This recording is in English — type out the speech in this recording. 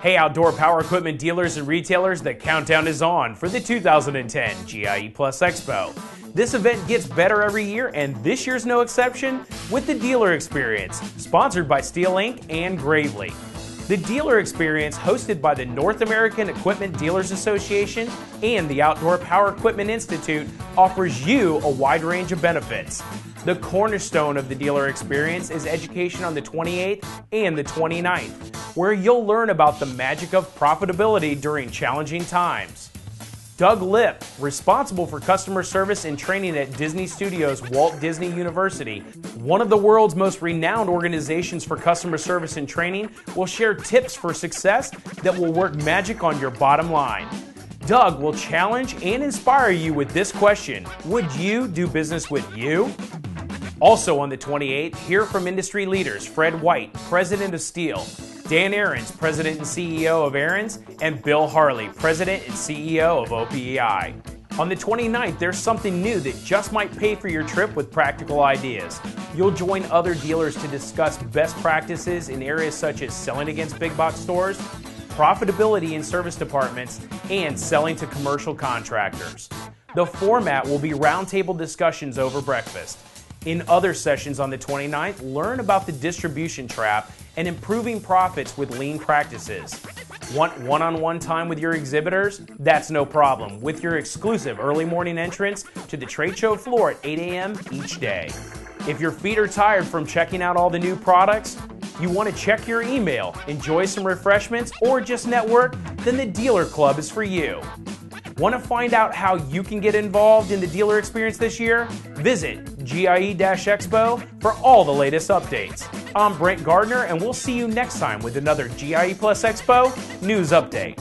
Hey, outdoor power equipment dealers and retailers, the countdown is on for the 2010 GIE Plus Expo. This event gets better every year, and this year's no exception with the Dealer Experience, sponsored by Steel Inc. and Gravely. The Dealer Experience, hosted by the North American Equipment Dealers Association and the Outdoor Power Equipment Institute, offers you a wide range of benefits. The cornerstone of the Dealer Experience is education on the 28th and the 29th, where you'll learn about the magic of profitability during challenging times. Doug Lipp, responsible for customer service and training at Disney Studios Walt Disney University, one of the world's most renowned organizations for customer service and training, will share tips for success that will work magic on your bottom line. Doug will challenge and inspire you with this question: would you do business with you? Also on the 28th, hear from industry leaders Fred White, president of Steel, Dan Ahrens, president and CEO of Ahrens, and Bill Harley, president and CEO of OPEI. On the 29th, there's something new that just might pay for your trip with practical ideas. You'll join other dealers to discuss best practices in areas such as selling against big box stores, profitability in service departments, and selling to commercial contractors. The format will be roundtable discussions over breakfast. In other sessions on the 29th, learn about the distribution trap and improving profits with lean practices. Want one-on-one time with your exhibitors? That's no problem with your exclusive early morning entrance to the trade show floor at 8 a.m. each day. If your feet are tired from checking out all the new products, you want to check your email, enjoy some refreshments, or just network, then the Dealer Club is for you. Want to find out how you can get involved in the Dealer Experience this year? Visit GIE-Expo for all the latest updates. I'm Brent Gardner, and we'll see you next time with another GIE Plus Expo News Update.